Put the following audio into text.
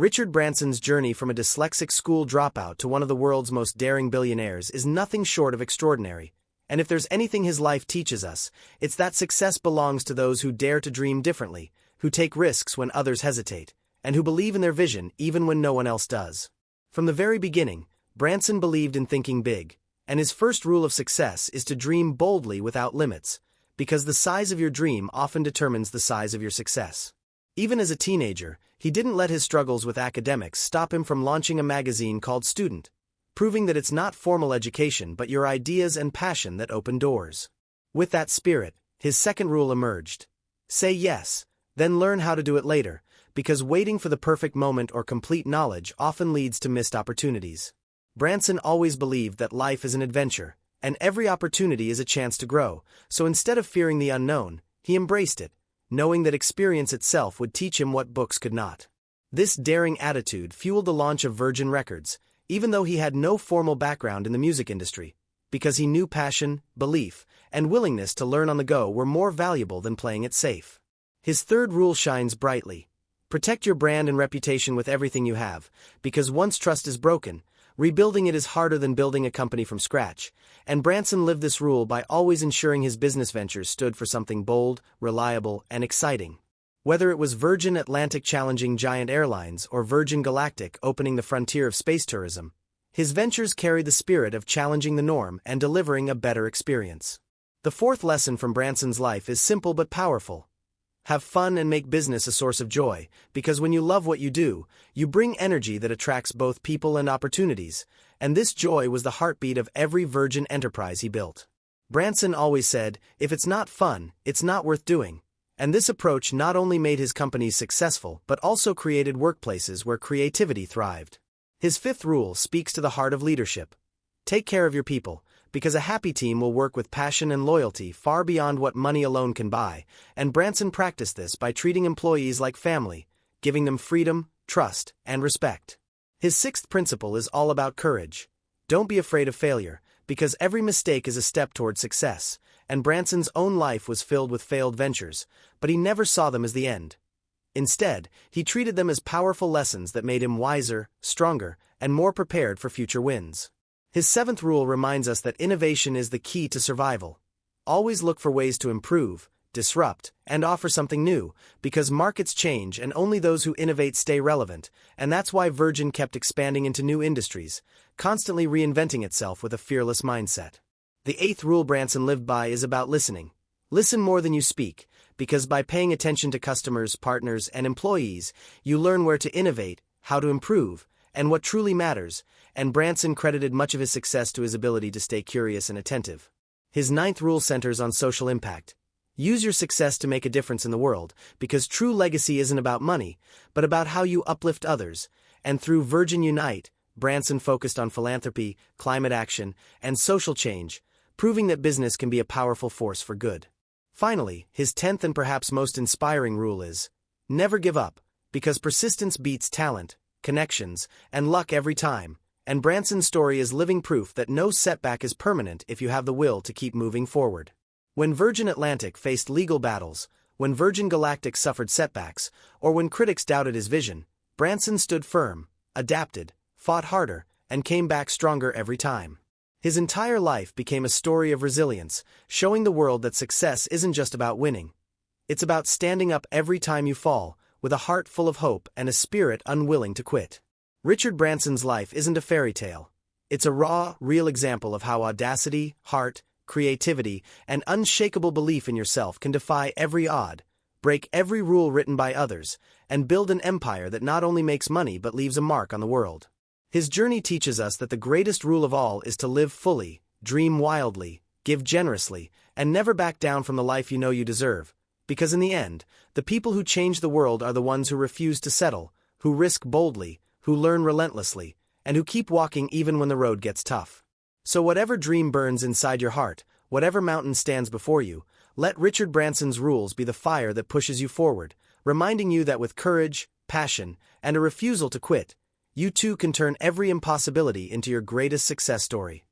Richard Branson's journey from a dyslexic school dropout to one of the world's most daring billionaires is nothing short of extraordinary. And if there's anything his life teaches us, it's that success belongs to those who dare to dream differently, who take risks when others hesitate, and who believe in their vision even when no one else does. From the very beginning, Branson believed in thinking big, and his first rule of success is to dream boldly without limits, because the size of your dream often determines the size of your success. Even as a teenager, he didn't let his struggles with academics stop him from launching a magazine called Student, proving that it's not formal education but your ideas and passion that open doors. With that spirit, his second rule emerged. Say yes, then learn how to do it later, because waiting for the perfect moment or complete knowledge often leads to missed opportunities. Branson always believed that life is an adventure, and every opportunity is a chance to grow, so instead of fearing the unknown, he embraced it, knowing that experience itself would teach him what books could not. This daring attitude fueled the launch of Virgin Records, even though he had no formal background in the music industry, because he knew passion, belief, and willingness to learn on the go were more valuable than playing it safe. His third rule shines brightly. Protect your brand and reputation with everything you have, because once trust is broken, rebuilding it is harder than building a company from scratch, and Branson lived this rule by always ensuring his business ventures stood for something bold, reliable, and exciting. Whether it was Virgin Atlantic challenging giant airlines or Virgin Galactic opening the frontier of space tourism, his ventures carried the spirit of challenging the norm and delivering a better experience. The fourth lesson from Branson's life is simple but powerful. Have fun and make business a source of joy, because when you love what you do, you bring energy that attracts both people and opportunities, and this joy was the heartbeat of every Virgin enterprise he built. Branson always said, "If it's not fun, it's not worth doing," and this approach not only made his companies successful but also created workplaces where creativity thrived. His fifth rule speaks to the heart of leadership. Take care of your people, because a happy team will work with passion and loyalty far beyond what money alone can buy, and Branson practiced this by treating employees like family, giving them freedom, trust, and respect. His sixth principle is all about courage. Don't be afraid of failure, because every mistake is a step toward success, and Branson's own life was filled with failed ventures, but he never saw them as the end. Instead, he treated them as powerful lessons that made him wiser, stronger, and more prepared for future wins. His seventh rule reminds us that innovation is the key to survival. Always look for ways to improve, disrupt, and offer something new, because markets change and only those who innovate stay relevant, and that's why Virgin kept expanding into new industries, constantly reinventing itself with a fearless mindset. The eighth rule Branson lived by is about listening. Listen more than you speak, because by paying attention to customers, partners, and employees, you learn where to innovate, how to improve, and what truly matters, and Branson credited much of his success to his ability to stay curious and attentive. His ninth rule centers on social impact. Use your success to make a difference in the world, because true legacy isn't about money, but about how you uplift others, and through Virgin Unite, Branson focused on philanthropy, climate action, and social change, proving that business can be a powerful force for good. Finally, his 10th and perhaps most inspiring rule is, never give up, because persistence beats talent, connections, and luck every time, and Branson's story is living proof that no setback is permanent if you have the will to keep moving forward. When Virgin Atlantic faced legal battles, when Virgin Galactic suffered setbacks, or when critics doubted his vision, Branson stood firm, adapted, fought harder, and came back stronger every time. His entire life became a story of resilience, showing the world that success isn't just about winning. It's about standing up every time you fall, with a heart full of hope and a spirit unwilling to quit. Richard Branson's life isn't a fairy tale. It's a raw, real example of how audacity, heart, creativity, and unshakable belief in yourself can defy every odd, break every rule written by others, and build an empire that not only makes money but leaves a mark on the world. His journey teaches us that the greatest rule of all is to live fully, dream wildly, give generously, and never back down from the life you know you deserve, because in the end, the people who change the world are the ones who refuse to settle, who risk boldly, who learn relentlessly, and who keep walking even when the road gets tough. So whatever dream burns inside your heart, whatever mountain stands before you, let Richard Branson's rules be the fire that pushes you forward, reminding you that with courage, passion, and a refusal to quit, you too can turn every impossibility into your greatest success story.